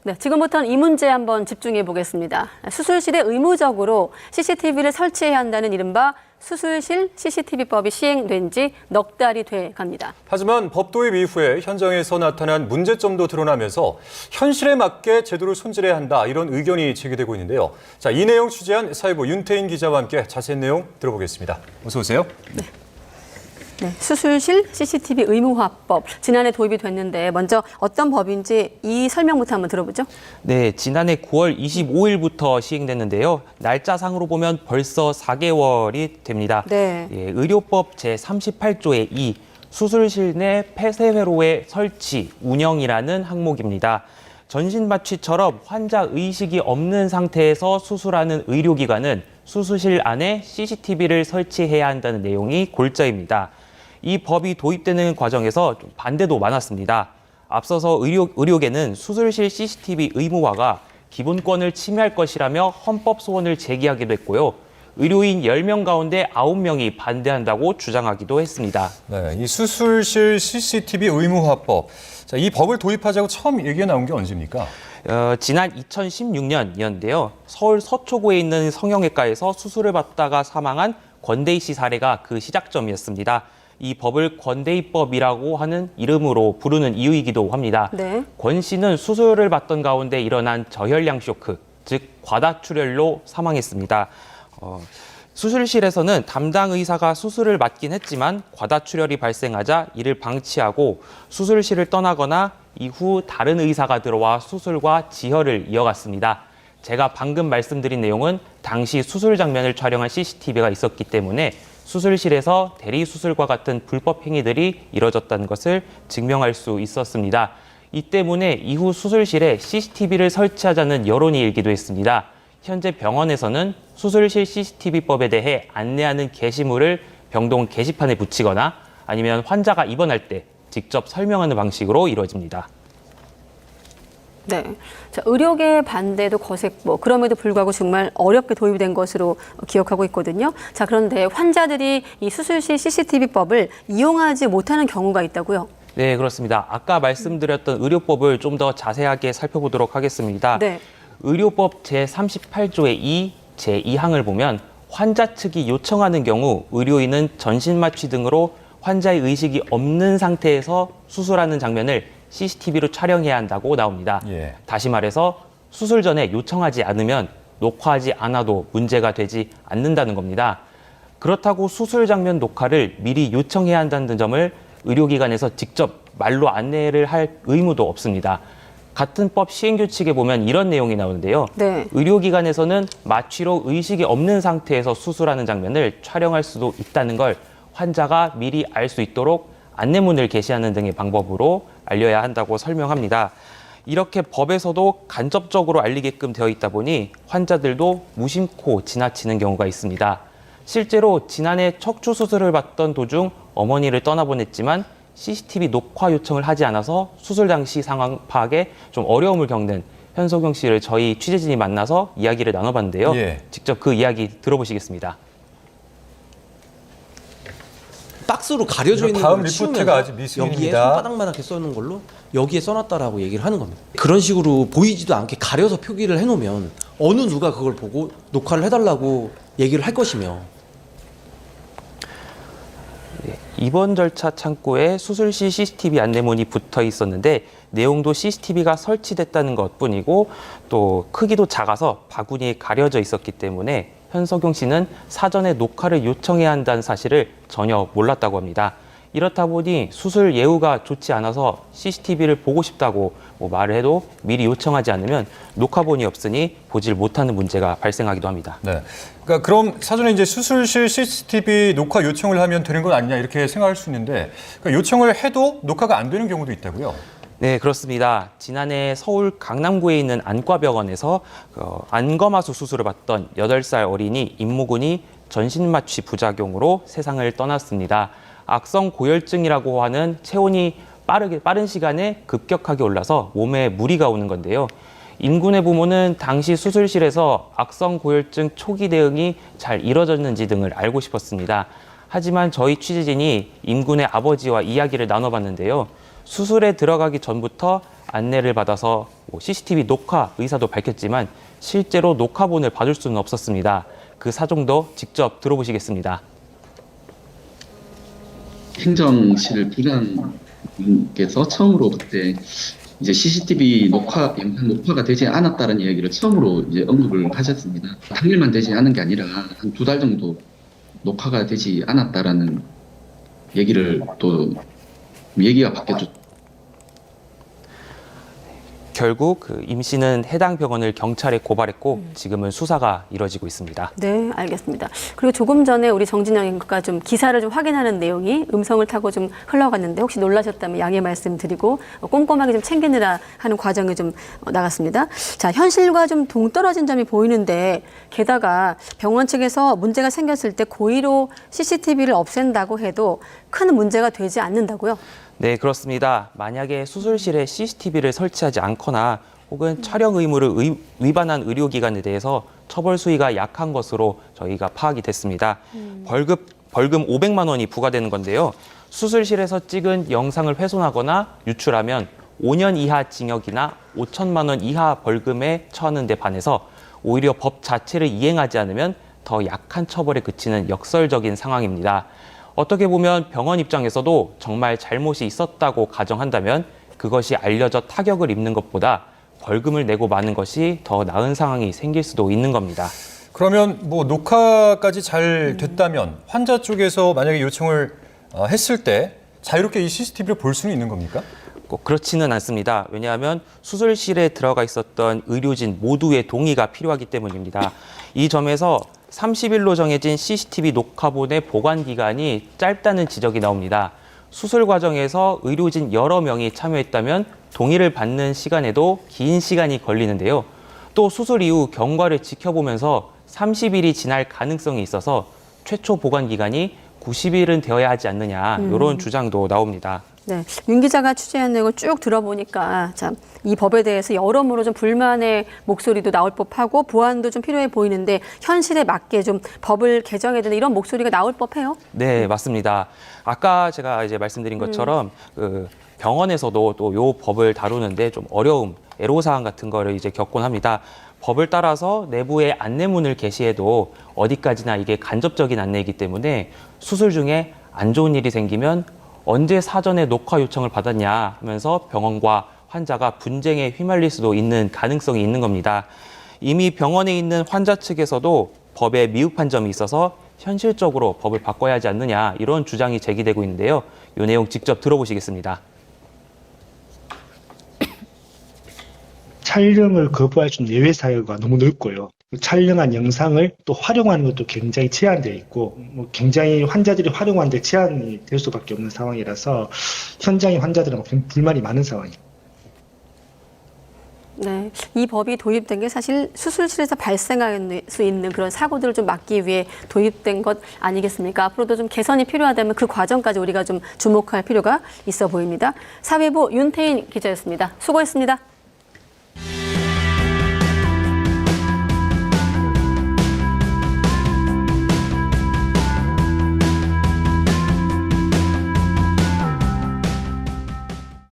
네, 지금부터는 이 문제에 한번 집중해 보겠습니다. 수술실에 의무적으로 CCTV를 설치해야 한다는 이른바 수술실 CCTV법이 시행된 지 넉 달이 돼 갑니다. 하지만 법 도입 이후에 현장에서 나타난 문제점도 드러나면서 현실에 맞게 제도를 손질해야 한다, 이런 의견이 제기되고 있는데요. 자, 이 내용 취재한 사회부 윤태인 기자와 함께 자세한 내용 들어보겠습니다. 어서 오세요. 네, 수술실 CCTV 의무화법 지난해 도입이 됐는데 먼저 어떤 법인지 이 설명부터 한번 들어보죠. 네, 지난해 9월 25일부터 시행됐는데요. 날짜상으로 보면 벌써 4개월이 됩니다. 네. 예, 의료법 제38조의 2 수술실 내 폐쇄회로의 설치, 운영이라는 항목입니다. 전신마취처럼 환자 의식이 없는 상태에서 수술하는 의료기관은 수술실 안에 CCTV를 설치해야 한다는 내용이 골자입니다. 이 법이 도입되는 과정에서 좀 반대도 많았습니다. 앞서서 의료계는 수술실 CCTV 의무화가 기본권을 침해할 것이라며 헌법 소원을 제기하기도 했고요. 의료인 10명 가운데 9명이 반대한다고 주장하기도 했습니다. 네, 이 수술실 CCTV 의무화법. 자, 이 법을 도입하자고 처음 얘기가 나온 게 언제입니까? 지난 2016년이었는데요. 서울 서초구에 있는 성형외과에서 수술을 받다가 사망한 권대희 씨 사례가 그 시작점이었습니다. 이 법을 권대희법이라고 하는 이름으로 부르는 이유이기도 합니다. 네. 권 씨는 수술을 받던 가운데 일어난 저혈량 쇼크, 즉 과다출혈로 사망했습니다. 수술실에서는 담당 의사가 수술을 맡긴 했지만 과다출혈이 발생하자 이를 방치하고 수술실을 떠나거나 이후 다른 의사가 들어와 수술과 지혈을 이어갔습니다. 제가 방금 말씀드린 내용은 당시 수술 장면을 촬영한 CCTV가 있었기 때문에 수술실에서 대리수술과 같은 불법 행위들이 이뤄졌다는 것을 증명할 수 있었습니다. 이 때문에 이후 수술실에 CCTV를 설치하자는 여론이 일기도 했습니다. 현재 병원에서는 수술실 CCTV법에 대해 안내하는 게시물을 병동 게시판에 붙이거나 아니면 환자가 입원할 때 직접 설명하는 방식으로 이루어집니다. 네, 자, 의료계 반대도 거셌고 그럼에도 불구하고 정말 어렵게 도입이 된 것으로 기억하고 있거든요. 자, 그런데 환자들이 이 수술실 CCTV법을 이용하지 못하는 경우가 있다고요? 네, 그렇습니다. 아까 말씀드렸던 의료법을 좀 더 자세하게 살펴보도록 하겠습니다. 네. 의료법 제38조의 2, 제2항을 보면 환자 측이 요청하는 경우 의료인은 전신마취 등으로 환자의 의식이 없는 상태에서 수술하는 장면을 CCTV로 촬영해야 한다고 나옵니다. 예. 다시 말해서 수술 전에 요청하지 않으면 녹화하지 않아도 문제가 되지 않는다는 겁니다. 그렇다고 수술 장면 녹화를 미리 요청해야 한다는 점을 의료기관에서 직접 말로 안내를 할 의무도 없습니다. 같은 법 시행규칙에 보면 이런 내용이 나오는데요. 네. 의료기관에서는 마취로 의식이 없는 상태에서 수술하는 장면을 촬영할 수도 있다는 걸 환자가 미리 알 수 있도록 안내문을 게시하는 등의 방법으로 알려야 한다고 설명합니다. 이렇게 법에서도 간접적으로 알리게끔 되어 있다 보니 환자들도 무심코 지나치는 경우가 있습니다. 실제로 지난해 척추 수술을 받던 도중 어머니를 떠나보냈지만 CCTV 녹화 요청을 하지 않아서 수술 당시 상황 파악에 좀 어려움을 겪는 현석용 씨를 저희 취재진이 만나서 이야기를 나눠봤는데요. 예. 직접 그 이야기 들어보시겠습니다. 박스로 가려져 있는 다음 걸 리포트가 치우면서 아직 미스입니다. 여기에 손바닥만하게 써놓은 걸로 여기에 써놨다라고 얘기를 하는 겁니다. 그런 식으로 보이지도 않게 가려서 표기를 해놓으면 어느 누가 그걸 보고 녹화를 해달라고 얘기를 할 것이며. 입원 절차 창구에 수술실 CCTV 안내문이 붙어 있었는데 내용도 CCTV가 설치됐다는 것뿐이고 또 크기도 작아서 바구니에 가려져 있었기 때문에 현석용 씨는 사전에 녹화를 요청해야 한다는 사실을 전혀 몰랐다고 합니다. 이렇다 보니 수술 예후가 좋지 않아서 CCTV를 보고 싶다고 말을 해도 미리 요청하지 않으면 녹화본이 없으니 보질 못하는 문제가 발생하기도 합니다. 네. 그러니까 그럼 사전에 이제 수술실 CCTV 녹화 요청을 하면 되는 건 아니냐, 이렇게 생각할 수 있는데, 그러니까 요청을 해도 녹화가 안 되는 경우도 있다고요? 네, 그렇습니다. 지난해 서울 강남구에 있는 안과병원에서 안검하수 수술을 받던 8살 어린이 임모군이 전신마취 부작용으로 세상을 떠났습니다. 악성 고열증이라고 하는 체온이 빠른 시간에 급격하게 올라서 몸에 무리가 오는 건데요. 임군의 부모는 당시 수술실에서 악성 고열증 초기 대응이 잘 이뤄졌는지 등을 알고 싶었습니다. 하지만 저희 취재진이 임군의 아버지와 이야기를 나눠봤는데요. 수술에 들어가기 전부터 안내를 받아서 CCTV 녹화 의사도 밝혔지만 실제로 녹화본을 봐줄 수는 없었습니다. 그 사정도 직접 들어보시겠습니다. 행정실 부장님께서 처음으로 그때 이제 CCTV 영상 녹화가 되지 않았다는 이야기를 처음으로 이제 언급을 하셨습니다. 당일만 되지 않은 게 아니라 한 2달 정도 녹화가 되지 않았다라는 얘기를 또 얘기가 바뀌었죠. 결국 임 씨는 해당 병원을 경찰에 고발했고 지금은 수사가 이뤄지고 있습니다. 네, 알겠습니다. 그리고 조금 전에 우리 정진영과 좀 기사를 좀 확인하는 내용이 음성을 타고 좀 흘러갔는데 혹시 놀라셨다면 양해 말씀드리고 꼼꼼하게 좀 챙기느라 하는 과정이 좀 나갔습니다. 자, 현실과 좀 동떨어진 점이 보이는데 게다가 병원 측에서 문제가 생겼을 때 고의로 CCTV를 없앤다고 해도 큰 문제가 되지 않는다고요? 네, 그렇습니다. 만약에 수술실에 CCTV를 설치하지 않거나 혹은 촬영 의무를 위반한 의료기관에 대해서 처벌 수위가 약한 것으로 저희가 파악이 됐습니다. 벌금 500만 원이 부과되는 건데요. 수술실에서 찍은 영상을 훼손하거나 유출하면 5년 이하 징역이나 5천만 원 이하 벌금에 처하는 데 반해서 오히려 법 자체를 이행하지 않으면 더 약한 처벌에 그치는 역설적인 상황입니다. 어떻게 보면 병원 입장에서도 정말 잘못이 있었다고 가정한다면 그것이 알려져 타격을 입는 것보다 벌금을 내고 마는 것이 더 나은 상황이 생길 수도 있는 겁니다. 그러면 뭐 녹화까지 잘 됐다면 환자 쪽에서 만약에 요청을 했을 때 자유롭게 이 CCTV를 볼 수는 있는 겁니까? 꼭 그렇지는 않습니다. 왜냐하면 수술실에 들어가 있었던 의료진 모두의 동의가 필요하기 때문입니다. 이 점에서 30일로 정해진 CCTV 녹화본의 보관 기간이 짧다는 지적이 나옵니다. 수술 과정에서 의료진 여러 명이 참여했다면 동의를 받는 시간에도 긴 시간이 걸리는데요. 또 수술 이후 경과를 지켜보면서 30일이 지날 가능성이 있어서 최초 보관 기간이 90일은 되어야 하지 않느냐 이런 주장도 나옵니다. 네, 윤 기자가 취재한 내용을 쭉 들어보니까 참 이 법에 대해서 여러모로 좀 불만의 목소리도 나올 법하고 보완도 좀 필요해 보이는데 현실에 맞게 좀 법을 개정해야 되는 이런 목소리가 나올 법해요? 네, 맞습니다. 아까 제가 이제 말씀드린 것처럼 병원에서도 또 요 법을 다루는데 좀 어려움, 애로사항 같은 거를 이제 겪곤 합니다. 법을 따라서 내부에 안내문을 게시해도 어디까지나 이게 간접적인 안내이기 때문에 수술 중에 안 좋은 일이 생기면 언제 사전에 녹화 요청을 받았냐 하면서 병원과 환자가 분쟁에 휘말릴 수도 있는 가능성이 있는 겁니다. 이미 병원에 있는 환자 측에서도 법에 미흡한 점이 있어서 현실적으로 법을 바꿔야 하지 않느냐 이런 주장이 제기되고 있는데요. 이 내용 직접 들어보시겠습니다. 촬영을 거부할 수 있는 예외 사유가 너무 넓고요. 촬영한 영상을 또 활용하는 것도 굉장히 제한되어 있고 굉장히 환자들이 활용하는데 제한이 될 수밖에 없는 상황이라서 현장의 환자들은 불만이 많은 상황입니다. 네, 이 법이 도입된 게 사실 수술실에서 발생할 수 있는 그런 사고들을 좀 막기 위해 도입된 것 아니겠습니까? 앞으로도 좀 개선이 필요하다면 그 과정까지 우리가 좀 주목할 필요가 있어 보입니다. 사회부 윤태인 기자였습니다. 수고했습니다.